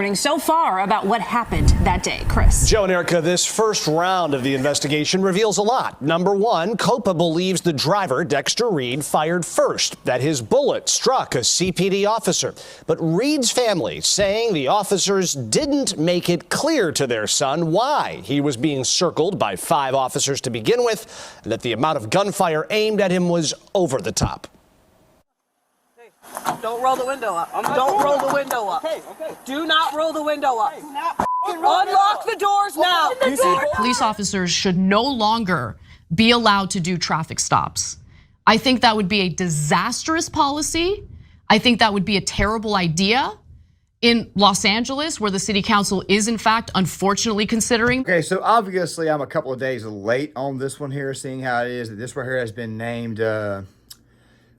learning so far about what happened that day. Chris. Joe and Erica, this first round of the investigation reveals a lot. Number one, COPA believes the driver, Dexter Reed, fired first, that his bullet struck a CPD officer. But Reed's family saying the officers didn't make it clear to their son why he was being circled by 5 officers to begin with, and that the amount of gunfire aimed at him was over the top. Don't roll the window up. Don't roll the window up. Okay. Do not roll the window up. Unlock the doors now. Police officers should no longer be allowed to do traffic stops. I think that would be a disastrous policy. I think that would be a terrible idea in Los Angeles, where the city council is, in fact, unfortunately considering. Okay, so obviously I'm a couple of days late on this one here, seeing how it is that this right here has been named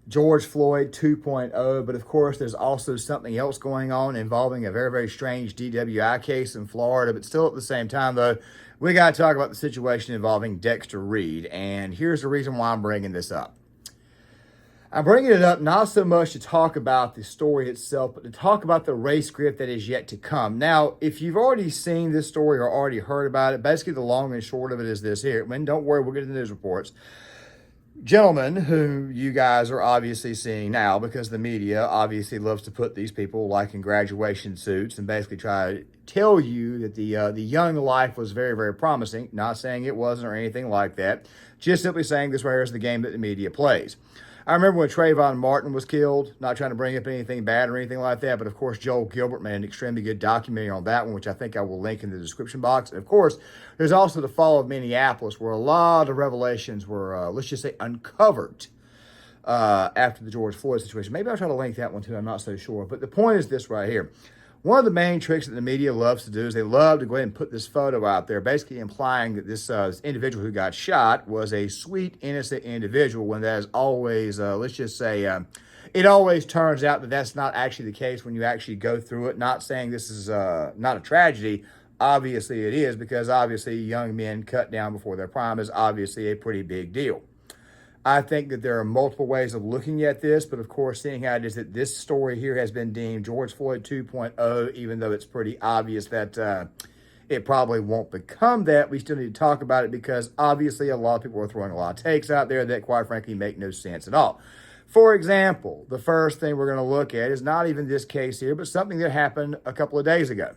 George Floyd 2.0, but of course there's also something else going on involving a very, very strange DWI case in Florida. But still at the same time though, we got to talk about the situation involving Dexter Reed. And here's the reason why I'm bringing this up. I'm bringing it up not so much to talk about the story itself, but to talk about the race script that is yet to come. Now, if you've already seen this story or already heard about it, basically the long and short of it is this here. And don't worry, we'll get to the news reports. Gentlemen who you guys are obviously seeing now, because the media obviously loves to put these people like in graduation suits and basically try to tell you that the young life was very, very promising. Not saying it wasn't or anything like that. Just simply saying this right here is the game that the media plays. I remember when Trayvon Martin was killed, not trying to bring up anything bad or anything like that, but of course, Joel Gilbert made an extremely good documentary on that one, which I think I will link in the description box. And of course, there's also the fall of Minneapolis, where a lot of revelations were, let's just say, uncovered after the George Floyd situation. Maybe I'll try to link that one too, I'm not so sure. But the point is this right here. One of the main tricks that the media loves to do is they love to go ahead and put this photo out there, basically implying that this individual who got shot was a sweet, innocent individual, when that is always, let's just say, it always turns out that that's not actually the case when you actually go through it. Not saying this is not a tragedy. Obviously it is, because obviously young men cut down before their prime is obviously a pretty big deal. I think that there are multiple ways of looking at this, but of course, seeing how it is that this story here has been deemed George Floyd 2.0, even though it's pretty obvious that it probably won't become that, we still need to talk about it, because obviously a lot of people are throwing a lot of takes out there that quite frankly make no sense at all. For example, the first thing we're going to look at is not even this case here, but something that happened a couple of days ago.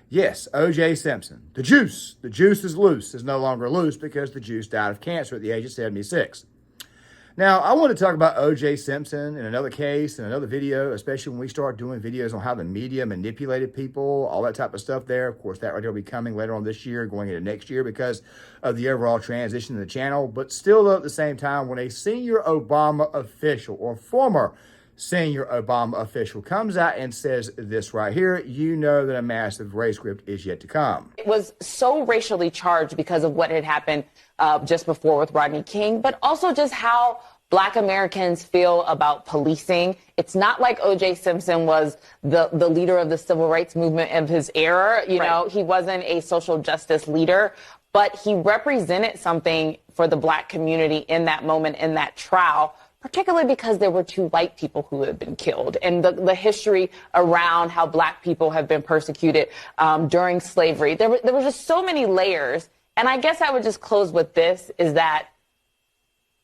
Yes, O.J. Simpson, the juice is loose, is no longer loose because the juice died of cancer at the age of 76. Now, I want to talk about O.J. Simpson in another case, in another video, especially when we start doing videos on how the media manipulated people, all that type of stuff there. Of course, that right there will be coming later on this year, going into next year because of the overall transition in the channel. But still, though, at the same time, when a senior Obama official or former senior Obama official comes out and says this right here, you know that a massive race script is yet to come. It was so racially charged because of what had happened just before with Rodney King, but also just how Black Americans feel about policing. It's not like O.J. Simpson was the leader of the civil rights movement of his era. You know, he wasn't a social justice leader, but he represented something for the Black community in that moment, in that trial, particularly because there were 2 white people who had been killed, and the history around how Black people have been persecuted during slavery. There were just so many layers. And I guess I would just close with this, is that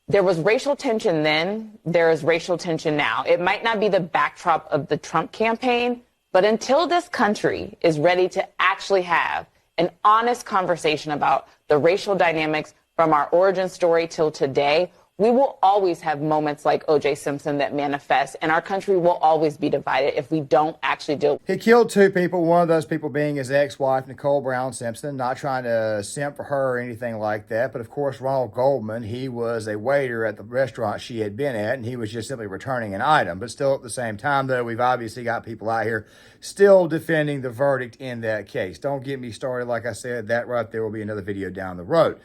there was racial tension then, there is racial tension now. It might not be the backdrop of the Trump campaign, but until this country is ready to actually have an honest conversation about the racial dynamics from our origin story till today, we will always have moments like O.J. Simpson that manifest, and our country will always be divided if we don't actually do. He killed 2 people, one of those people being his ex-wife, Nicole Brown Simpson. Not trying to simp for her or anything like that, but of course, Ronald Goldman, he was a waiter at the restaurant she had been at, and he was just simply returning an item. But still, at the same time, though, we've obviously got people out here still defending the verdict in that case. Don't get me started. Like I said, that right there will be another video down the road.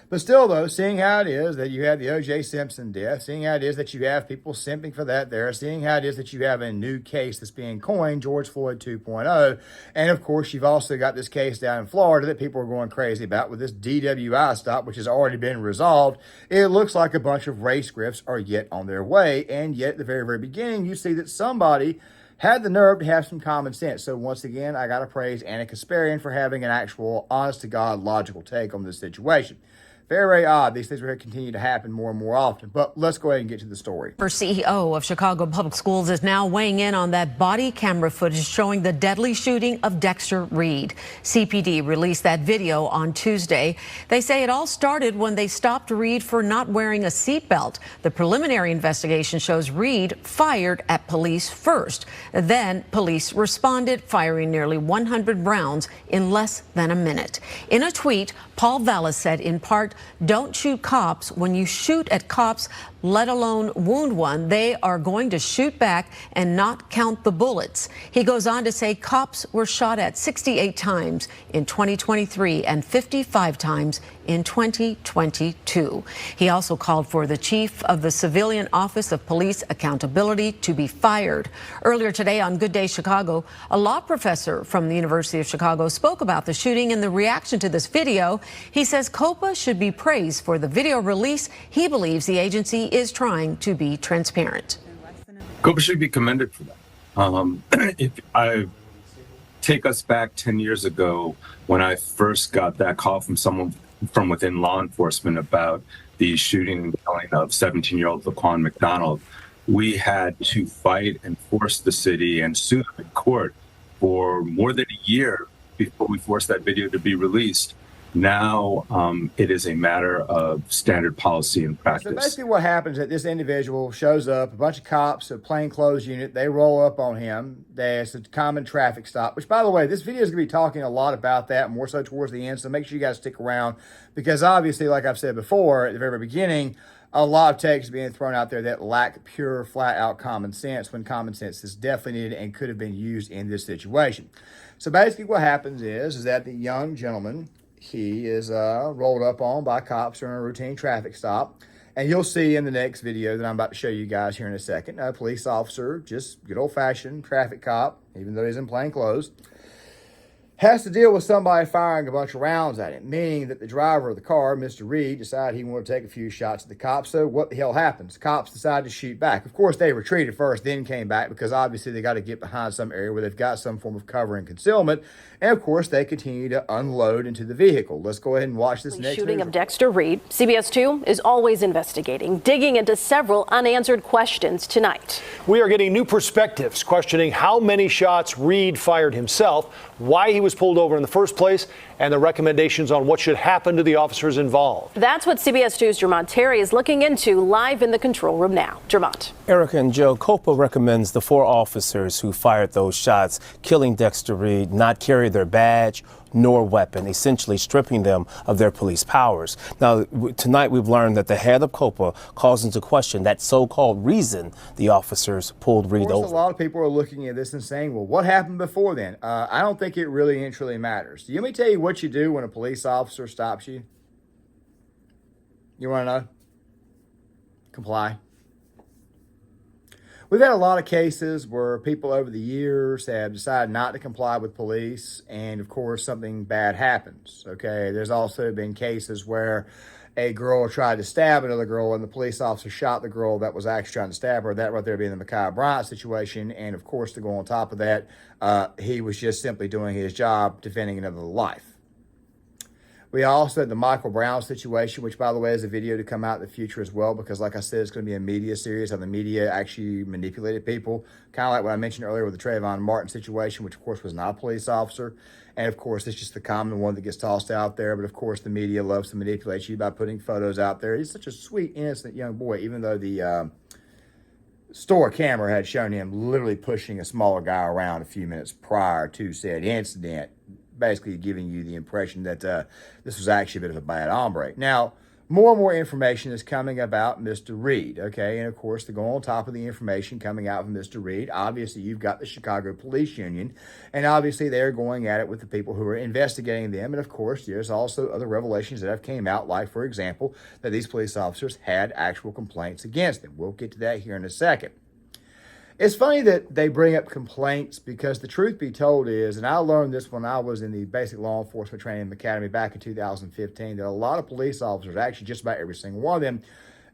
But still, though, seeing how it is that you have the O.J. Simpson death, seeing how it is that you have people simping for that there, seeing how it is that you have a new case that's being coined, George Floyd 2.0, and of course, you've also got this case down in Florida that people are going crazy about with this DWI stop, which has already been resolved. It looks like a bunch of race scripts are yet on their way, and yet at the very, very beginning, you see that somebody had the nerve to have some common sense. So once again, I got to praise Anna Kasparian for having an actual honest-to-God logical take on this situation. Very, very odd. These things are going to continue to happen more and more often. But let's go ahead and get to the story. First CEO of Chicago Public Schools is now weighing in on that body camera footage showing the deadly shooting of Dexter Reed. CPD released that video on Tuesday. They say it all started when they stopped Reed for not wearing a seatbelt. The preliminary investigation shows Reed fired at police first. Then police responded, firing nearly 100 rounds in less than a minute. In a tweet, Paul Vallis said, in part, "Don't shoot cops. When you shoot at cops, let alone wound one, they are going to shoot back and not count the bullets." He goes on to say cops were shot at 68 times in 2023 and 55 times in 2022. He also called for the chief of the Civilian Office of Police Accountability to be fired. Earlier today on Good Day Chicago, a law professor from the University of Chicago spoke about the shooting and the reaction to this video. He says COPA should be praised for the video release. He believes the agency is trying to be transparent. COPA should be commended for that. If I take us back 10 years ago when I first got that call from someone from within law enforcement about the shooting and killing of 17-year-old Laquan McDonald, we had to fight and force the city and sue them in court for more than a year before we forced that video to be released. Now it is a matter of standard policy and practice. So basically what happens is that this individual shows up, a bunch of cops, a plainclothes unit, they roll up on him. There's a common traffic stop, which, by the way, this video is going to be talking a lot about that, more so towards the end, so make sure you guys stick around because obviously, like I've said before, at the very beginning, a lot of takes being thrown out there that lack pure, flat-out common sense when common sense is definitely needed and could have been used in this situation. So basically what happens is that the young gentleman, he is rolled up on by cops during a routine traffic stop. And you'll see in the next video that I'm about to show you guys here in a second, a police officer, just good old-fashioned traffic cop, even though he's in plain clothes, has to deal with somebody firing a bunch of rounds at him, meaning that the driver of the car, Mr. Reed, decided he wanted to take a few shots at the cops. So what the hell happens? Cops decided to shoot back. Of course, they retreated first, then came back because obviously they got to get behind some area where they've got some form of cover and concealment. And of course, they continue to unload into the vehicle. Let's go ahead and watch this next shooting video. of Dexter Reed. CBS 2 is always investigating, digging into several unanswered questions tonight. We are getting new perspectives, questioning how many shots Reed fired himself, why he was pulled over in the first place, and the recommendations on what should happen to the officers involved. That's what CBS 2's Jermont Terry is looking into live in the control room now. Jermont. Erica and Joe, COPA recommends the 4 officers who fired those shots, killing Dexter Reed, not carry their badge nor weapon, essentially stripping them of their police powers. Now, tonight we've learned that the head of COPA calls into question that so-called reason the officers pulled Reed over. A lot of people are looking at this and saying, well, what happened before then? I don't think it really and truly matters. Let me tell you what you do when a police officer stops you. You want to know? Comply. We've had a lot of cases where people over the years have decided not to comply with police, and of course something bad happens, okay? There's also been cases where a girl tried to stab another girl and the police officer shot the girl that was actually trying to stab her. That right there being the Ma'Khia Bryant situation, and of course to go on top of that, he was just simply doing his job defending another life. We also had the Michael Brown situation, which, by the way, is a video to come out in the future as well, because, like I said, it's going to be a media series how the media actually manipulated people, kind of like what I mentioned earlier with the Trayvon Martin situation, which, of course, was not a police officer. And, of course, it's just the common one that gets tossed out there. But, of course, the media loves to manipulate you by putting photos out there. He's such a sweet, innocent young boy, even though the store camera had shown him literally pushing a smaller guy around a few minutes prior to said incident, basically giving you the impression that this was actually a bit of a bad hombre. Now, more and more information is coming about Mr. Reed, okay? And, of course, to go on top of the information coming out from Mr. Reed, obviously you've got the Chicago Police Union, and obviously they're going at it with the people who are investigating them. And, of course, there's also other revelations that have came out, like, for example, that these police officers had actual complaints against them. We'll get to that here in a second. It's funny that they bring up complaints because the truth be told is, and I learned this when I was in the basic law enforcement training academy back in 2015, that a lot of police officers, actually just about every single one of them,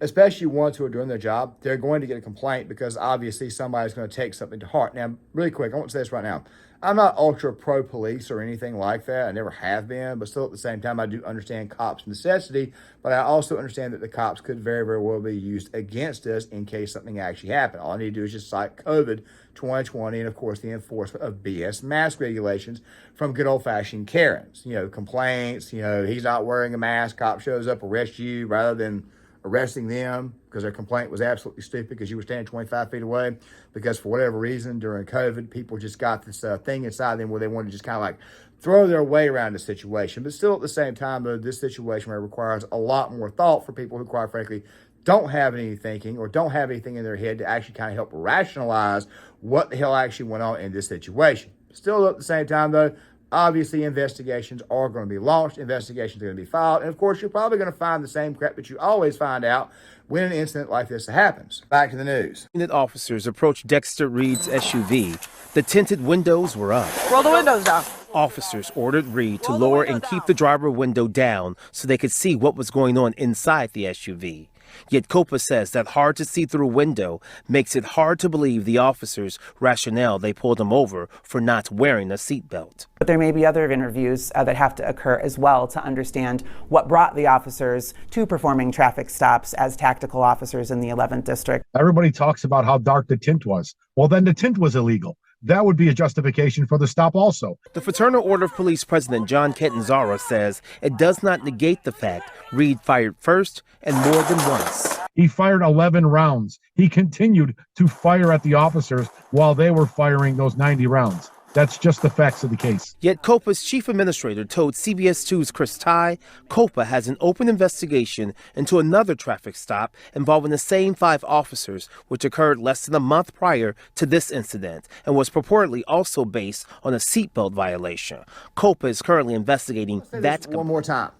especially ones who are doing their job, they're going to get a complaint because obviously somebody's going to take something to heart. Now, really quick, I want to say this right now. I'm not ultra pro police or anything like that. I never have been, but still at the same time, I do understand cops' necessity, but I also understand that the cops could very, very well be used against us in case something actually happened. All I need to do is just cite COVID 2020 and, of course, the enforcement of BS mask regulations from good old-fashioned Karens. You know, complaints, you know, he's not wearing a mask, cop shows up, arrests you rather than arresting them because their complaint was absolutely stupid because you were standing 25 feet away because for whatever reason during COVID, people just got this thing inside them where they wanted to just kind of like throw their way around the situation. But still at the same time, though, this situation requires a lot more thought for people who, quite frankly, don't have any thinking or don't have anything in their head to actually kind of help rationalize what the hell actually went on in this situation. Still at the same time, though, obviously, investigations are going to be launched. Investigations are going to be filed. And, of course, you're probably going to find the same crap that you always find out when an incident like this happens. Back to the news. Unit officers approached Dexter Reed's SUV. The tinted windows were up. Roll the windows down. Officers ordered Reed to lower and keep the driver window down so they could see what was going on inside the SUV. Yet Copa says that hard to see through window makes it hard to believe the officers' rationale they pulled him over for not wearing a seatbelt. But there may be other interviews that have to occur as well to understand what brought the officers to performing traffic stops as tactical officers in the 11th District. Everybody talks about how dark the tint was. Well, then the tint was illegal. That would be a justification for the stop also. The Fraternal Order of Police President John Catanzara says it does not negate the fact Reed fired first and more than once. He fired 11 rounds. He continued to fire at the officers while they were firing those 90 rounds. That's just the facts of the case. Yet Copa's chief administrator told CBS 2's Chris Ty Copa has an open investigation into another traffic stop involving the same 5 officers, which occurred less than a month prior to this incident and was purportedly also based on a seatbelt violation. Copa is currently investigating that. One more time,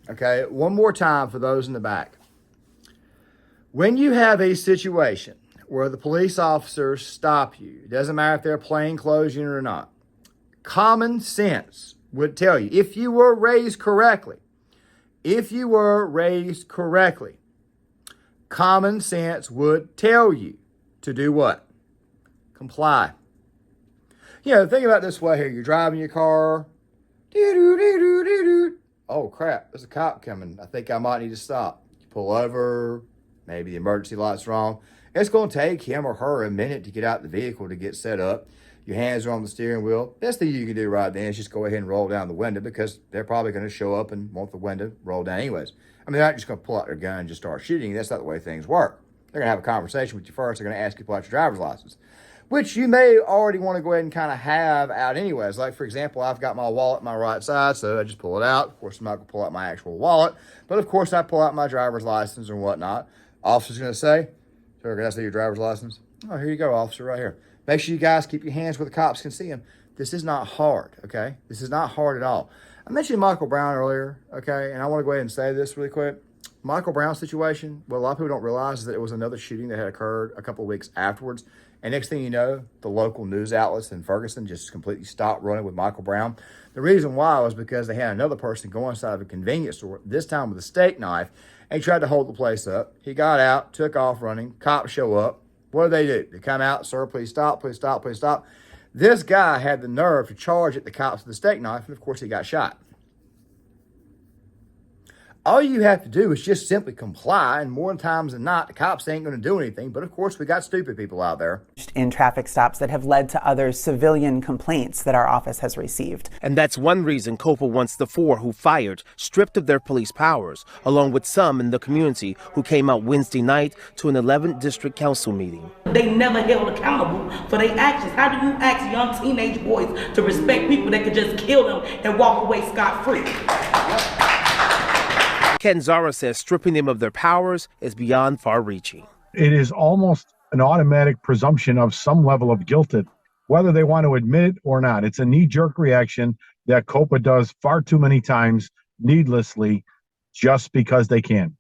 okay? One more time for those in the back. When you have a situation where the police officers stop you, it doesn't matter if they're plainclothes unit or not, common sense would tell you, if you were raised correctly, common sense would tell you to do what? Comply. You know, think about it this way here. You're driving your car. Oh, crap. There's a cop coming. I think I might need to stop. You pull over. Maybe the emergency light's wrong. It's going to take him or her a minute to get out the vehicle to get set up. Your hands are on the steering wheel. Best thing you can do right then is just go ahead and roll down the window because they're probably going to show up and want the window rolled down anyways. I mean, they're not just going to pull out their gun and just start shooting. That's not the way things work. They're going to have a conversation with you first. They're going to ask you to pull out your driver's license, which you may already want to go ahead and kind of have out anyways. Like, for example, I've got my wallet on my right side, so I just pull it out. Of course, I'm not going to pull out my actual wallet, but of course, I pull out my driver's license or whatnot. Officer's going to say, sir, can I see your driver's license? Oh, here you go, officer, right here. Make sure you guys keep your hands where the cops can see them. This is not hard, okay? This is not hard at all. I mentioned Michael Brown earlier, okay? And I want to go ahead and say this really quick. Michael Brown's situation, what a lot of people don't realize is that it was another shooting that had occurred a couple of weeks afterwards. And next thing you know, the local news outlets in Ferguson just completely stopped running with Michael Brown. The reason why was because they had another person go inside of a convenience store, this time with a steak knife, and he tried to hold the place up. He got out, took off running. Cops show up. What do? They come out, sir, please stop, please stop, please stop. This guy had the nerve to charge at the cops with a steak knife, and of course he got shot. All you have to do is just simply comply, and more times than not, the cops ain't going to do anything. But of course, we got stupid people out there. In traffic stops that have led to other civilian complaints that our office has received. And that's one reason Copa wants the 4 who fired stripped of their police powers, along with some in the community who came out Wednesday night to an 11th District Council meeting. They never held accountable for their actions. How do you ask young teenage boys to respect people that could just kill them and walk away scot-free? Catanzara says stripping them of their powers is beyond far-reaching. It is almost an automatic presumption of some level of guilt, whether they want to admit it or not. It's a knee-jerk reaction that Copa does far too many times needlessly just because they can.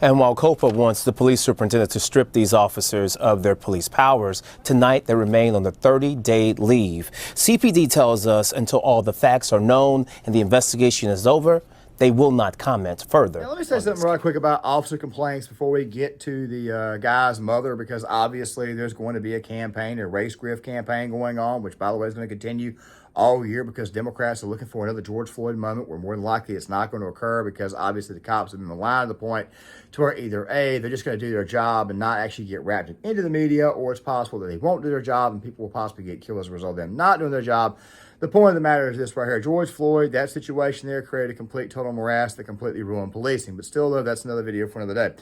And while Copa wants the police superintendent to strip these officers of their police powers, tonight they remain on the 30-day leave. CPD tells us until all the facts are known and the investigation is over, they will not comment further. Now, let me say something really quick about officer complaints before we get to the guy's mother, because obviously there's going to be a campaign, a race grift campaign going on, which, by the way, is going to continue all year because Democrats are looking for another George Floyd moment where more than likely it's not going to occur because obviously the cops have been maligned to the point to where either A, they're just going to do their job and not actually get wrapped into the media, or it's possible that they won't do their job and people will possibly get killed as a result of them not doing their job. The point of the matter is this right here. George Floyd, that situation there created a complete total morass that completely ruined policing. But still, though, that's another video for another day.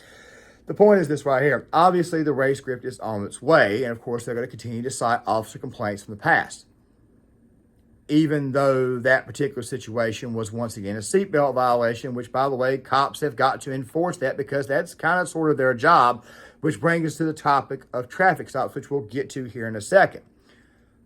The point is this right here. Obviously, the race grift is on its way. And, of course, they're going to continue to cite officer complaints from the past. Even though that particular situation was, once again, a seatbelt violation, which, by the way, cops have got to enforce that because that's kind of sort of their job, which brings us to the topic of traffic stops, which we'll get to here in a second.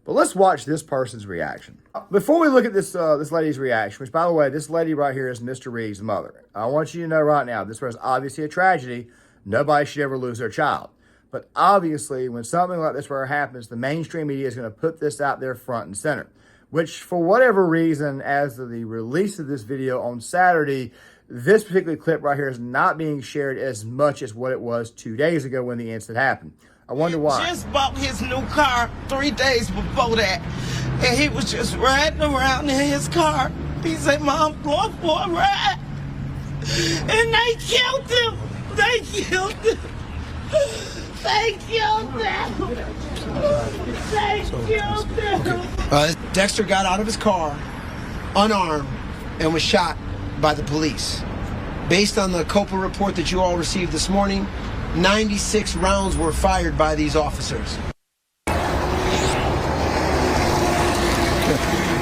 But let's watch this person's reaction. Before we look at this lady's reaction, which, by the way, this lady right here is Mr. Reed's mother. I want you to know right now, this was obviously a tragedy. Nobody should ever lose their child. But obviously, when something like this happens, the mainstream media is going to put this out there front and center, which for whatever reason, as of the release of this video on Saturday, this particular clip right here is not being shared as much as what it was 2 days ago when the incident happened. I wonder why. Just bought his new car 3 days before that, and he was just riding around in his car. He said, "Mom, I'm going for a ride," and they killed him. They killed him. They killed him. They killed him. Dexter got out of his car, unarmed, and was shot by the police. Based on the COPA report that you all received this morning, 96 rounds were fired by these officers.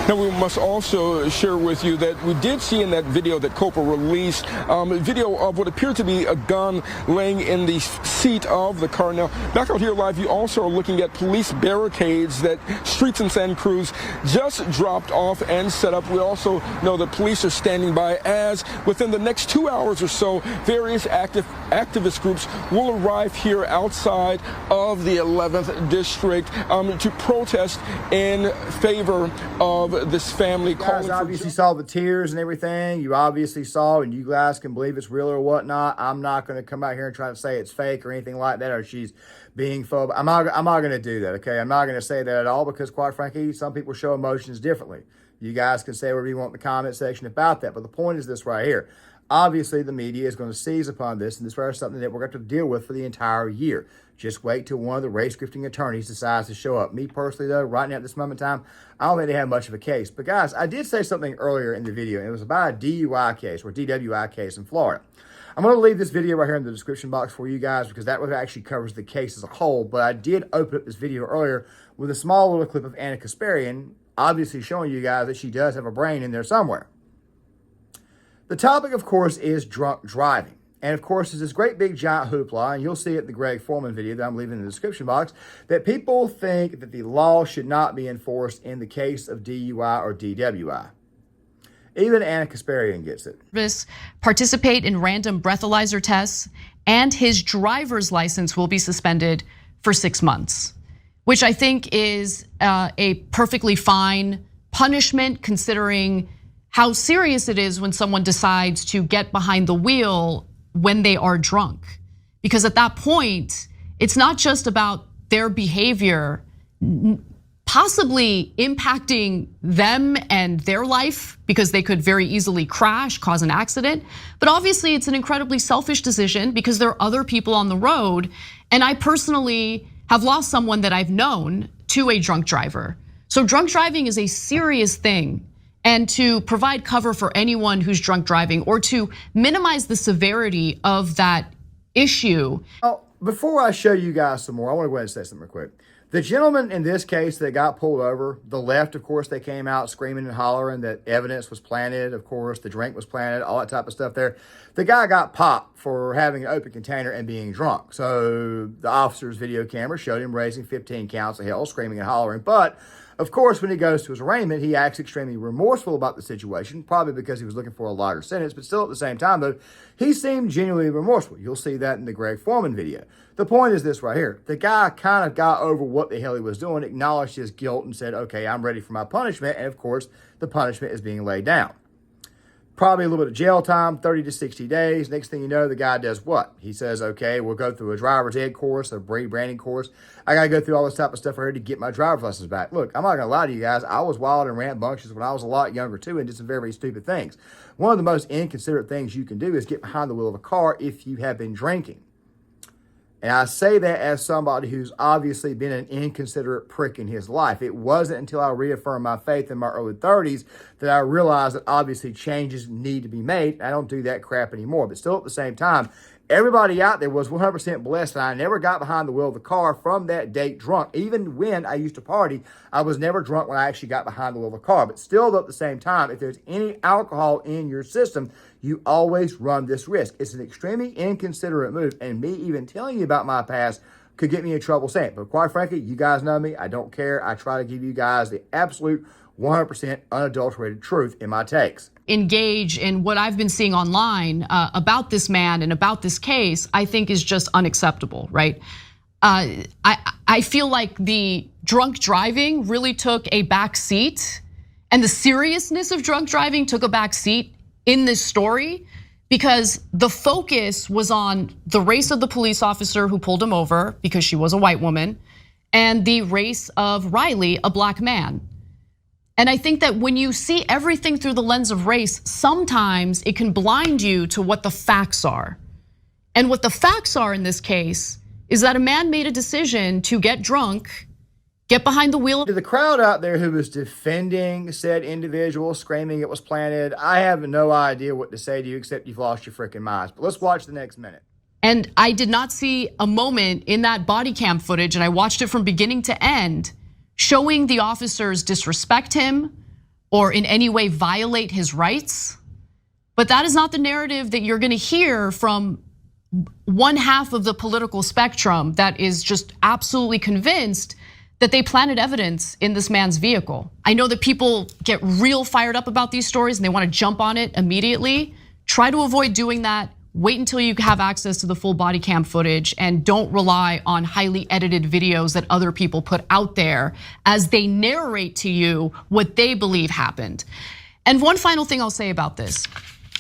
Now, we must also share with you that we did see in that video that COPA released a video of what appeared to be a gun laying in the seat of the car. Now, back out here live, you also are looking at police barricades that Streets and Santa Cruz just dropped off and set up. We also know that police are standing by as within the next 2 hours or so, various activist groups will arrive here outside of the 11th district to protest in favor of this family. You guys obviously saw the tears and everything. You obviously saw, and you guys can believe it's real or whatnot. I'm not going to come out here and try to say it's fake or anything like that, or she's being phobic. I'm not going to do that, okay? I'm not going to say that at all because, quite frankly, some people show emotions differently. You guys can say whatever you want in the comment section about that, but the point is this right here. Obviously, the media is going to seize upon this, and this is something that we're going to have to deal with for the entire year. Just wait till one of the race grifting attorneys decides to show up. Me personally, though, right now at this moment in time, I don't think they have much of a case. But guys, I did say something earlier in the video, and it was about a DUI case or DWI case in Florida. I'm going to leave this video right here in the description box for you guys because that one actually covers the case as a whole. But I did open up this video earlier with a small little clip of Anna Kasparian, obviously showing you guys that she does have a brain in there somewhere. The topic, of course, is drunk driving. And, of course, there's this great big giant hoopla, and you'll see it in the Greg Foreman video that I'm leaving in the description box, that people think that the law should not be enforced in the case of DUI or DWI. Even Anna Kasparian gets it. Participate in random breathalyzer tests, and his driver's license will be suspended for 6 months, which I think is a perfectly fine punishment considering how serious it is when someone decides to get behind the wheel when they are drunk. Because at that point, it's not just about their behavior possibly impacting them and their life because they could very easily crash, cause an accident. But obviously it's an incredibly selfish decision because there are other people on the road. And I personally have lost someone that I've known to a drunk driver. So drunk driving is a serious thing. And to provide cover for anyone who's drunk driving or to minimize the severity of that issue. Oh, before I show you guys some more, I want to go ahead and say something real quick. The gentleman in this case that got pulled over, the left, of course, they came out screaming and hollering that evidence was planted. Of course, the drink was planted, all that type of stuff there. The guy got popped for having an open container and being drunk. So the officer's video camera showed him raising 15 counts of hell, screaming and hollering. But of course, when he goes to his arraignment, he acts extremely remorseful about the situation, probably because he was looking for a lighter sentence, but still at the same time, though, he seemed genuinely remorseful. You'll see that in the Greg Foreman video. The point is this right here. The guy kind of got over what the hell he was doing, acknowledged his guilt, and said, okay, I'm ready for my punishment, and of course, the punishment is being laid down. probably a little bit of jail time, 30 to 60 days. Next thing you know, the guy does what? He says, okay, we'll go through a driver's ed course, a branding course. I got to go through all this type of stuff for her to get my driver's license back. Look, I'm not going to lie to you guys. I was wild and rambunctious when I was a lot younger too and did some very, very stupid things. One of the most inconsiderate things you can do is get behind the wheel of a car if you have been drinking. And I say that as somebody who's obviously been an inconsiderate prick in his life. It wasn't until I reaffirmed my faith in my early 30s that I realized that obviously changes need to be made. I don't do that crap anymore. But still at the same time, everybody out there was 100% blessed that I never got behind the wheel of the car from that date drunk. Even when I used to party, I was never drunk when I actually got behind the wheel of a car. But still at the same time, if there's any alcohol in your system, you always run this risk. It's an extremely inconsiderate move, and me even telling you about my past could get me in trouble saying it. But quite frankly, you guys know me. I don't care. I try to give you guys the absolute 100% unadulterated truth in my takes. Engage in what I've been seeing online about this man and about this case, I think is just unacceptable, right? I feel like the drunk driving really took a back seat, and the seriousness of drunk driving took a back seat in this story because the focus was on the race of the police officer who pulled him over because she was a white woman and the race of Riley, a black man. And I think that when you see everything through the lens of race, sometimes it can blind you to what the facts are. And what the facts are in this case is that a man made a decision to get drunk, get behind the wheel. To the crowd out there who was defending said individual, screaming it was planted, I have no idea what to say to you except you've lost your freaking minds. But let's watch the next minute. And I did not see a moment in that body cam footage, and I watched it from beginning to end, showing the officers disrespect him or in any way violate his rights. But that is not the narrative that you're gonna hear from one half of the political spectrum that is just absolutely convinced that they planted evidence in this man's vehicle. I know that people get real fired up about these stories and they wanna jump on it immediately. Try to avoid doing that. Wait until you have access to the full body cam footage and don't rely on highly edited videos that other people put out there as they narrate to you what they believe happened. And one final thing I'll say about this.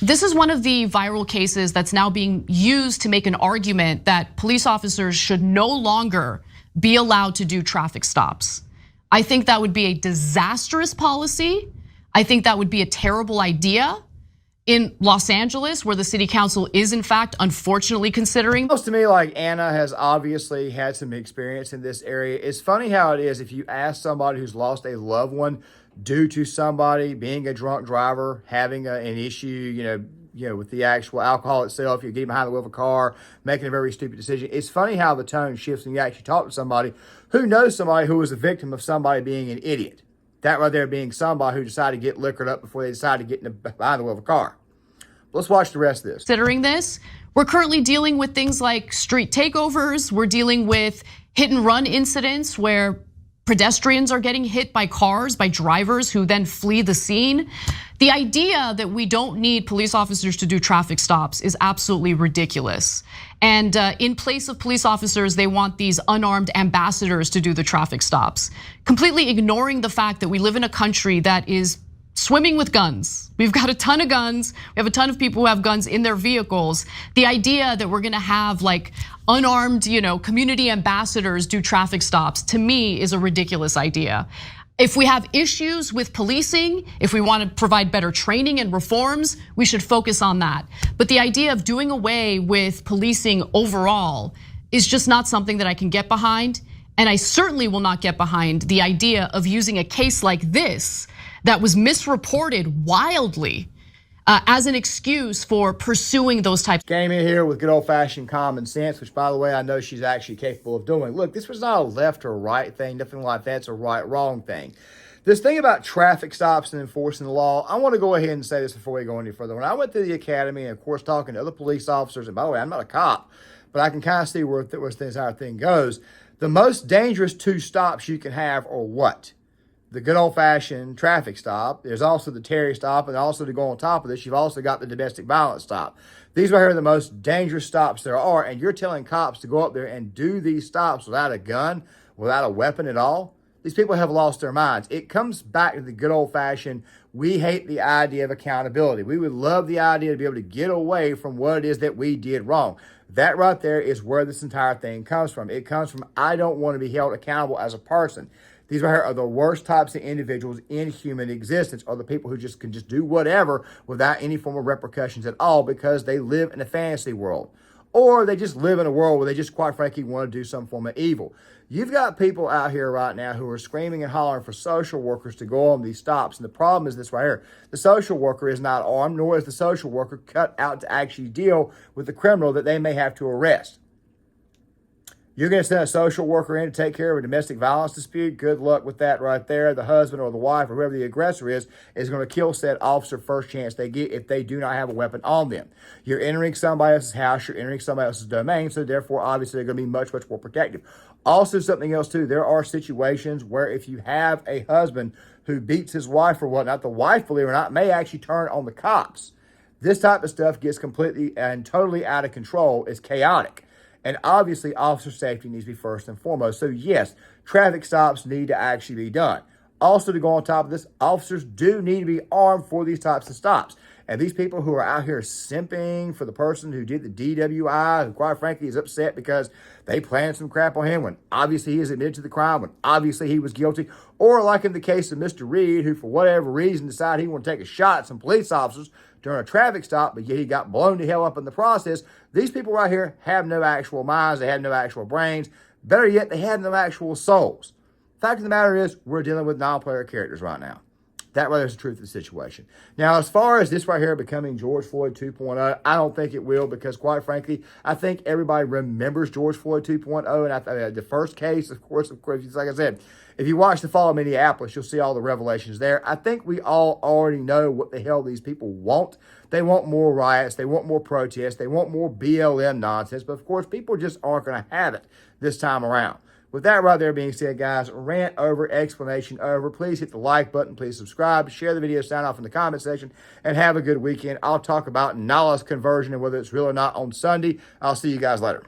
This is one of the viral cases that's now being used to make an argument that police officers should no longer be allowed to do traffic stops. I think that would be a disastrous policy. I think that would be a terrible idea. In Los Angeles, where the city council is in fact, unfortunately considering. Looks to me like Anna has obviously had some experience in this area. It's funny how it is if you ask somebody who's lost a loved one due to somebody being a drunk driver, having an issue, with the actual alcohol itself, you're getting behind the wheel of a car, making a very stupid decision. It's funny how the tone shifts when you actually talk to somebody who knows somebody who was a victim of somebody being an idiot. That right there being somebody who decided to get liquored up before they decided to get behind the wheel of a car. Let's watch the rest of this. Considering this, we're currently dealing with things like street takeovers. We're dealing with hit and run incidents where pedestrians are getting hit by cars, by drivers who then flee the scene. The idea that we don't need police officers to do traffic stops is absolutely ridiculous. And in place of police officers, they want these unarmed ambassadors to do the traffic stops, completely ignoring the fact that we live in a country that is swimming with guns. We've got a ton of guns. We have a ton of people who have guns in their vehicles. The idea that we're gonna have like unarmed, community ambassadors do traffic stops, to me is a ridiculous idea. If we have issues with policing, if we want to provide better training and reforms, we should focus on that. But the idea of doing away with policing overall is just not something that I can get behind. And I certainly will not get behind the idea of using a case like this that was misreported wildly as an excuse for pursuing those types. Came in here with good old-fashioned common sense, which, by the way, I know she's actually capable of doing. Look, this was not a left or right thing, nothing like that. It's a right-wrong thing. This thing about traffic stops and enforcing the law, I want to go ahead and say this before we go any further. When I went through the academy and, of course, talking to other police officers, and by the way, I'm not a cop, but I can kind of see where this entire thing goes. The most dangerous two stops you can have are what? The good old-fashioned traffic stop. There's also the Terry stop, and also to go on top of this, you've also got the domestic violence stop. These right here are the most dangerous stops there are, and you're telling cops to go up there and do these stops without a gun, without a weapon at all? These people have lost their minds. It comes back to the good old-fashioned, we hate the idea of accountability. We would love the idea to be able to get away from what it is that we did wrong. That right there is where this entire thing comes from. It comes from, I don't want to be held accountable as a person. These right here are the worst types of individuals in human existence, are the people who just can just do whatever without any form of repercussions at all because they live in a fantasy world. Or they just live in a world where they just, quite frankly, want to do some form of evil. You've got people out here right now who are screaming and hollering for social workers to go on these stops. And the problem is this right here. The social worker is not armed, nor is the social worker cut out to actually deal with the criminal that they may have to arrest. You're going to send a social worker in to take care of a domestic violence dispute. Good luck with that right there. The husband or the wife or whoever the aggressor is going to kill said officer first chance they get if they do not have a weapon on them. You're entering somebody else's house. You're entering somebody else's domain. So therefore, obviously, they're going to be much, much more protective. Also, something else, too. There are situations where if you have a husband who beats his wife or whatnot, the wife, believe it or not, may actually turn on the cops. This type of stuff gets completely and totally out of control. It's chaotic. And obviously, officer safety needs to be first and foremost. So yes, traffic stops need to actually be done. Also, to go on top of this, officers do need to be armed for these types of stops. And these people who are out here simping for the person who did the DWI, who quite frankly is upset because they planned some crap on him when obviously he has admitted to the crime, when obviously he was guilty, or like in the case of Mr. Reed, who for whatever reason decided he wanted to take a shot at some police officers during a traffic stop, but yet he got blown to hell up in the process. These people right here have no actual minds. They have no actual brains. Better yet, they have no actual souls. Fact of the matter is, we're dealing with non-player characters right now. That right is the truth of the situation. Now, as far as this right here becoming George Floyd 2.0, I don't think it will because, quite frankly, I think everybody remembers George Floyd 2.0. And the first case, of course, like I said, if you watch The Fall of Minneapolis, you'll see all the revelations there. I think we all already know what the hell these people want. They want more riots. They want more protests. They want more BLM nonsense. But, of course, people just aren't going to have it this time around. With that right there being said, guys, rant over, explanation over. Please hit the like button. Please subscribe. Share the video, sound off in the comment section, and have a good weekend. I'll talk about knowledge conversion and whether it's real or not on Sunday. I'll see you guys later.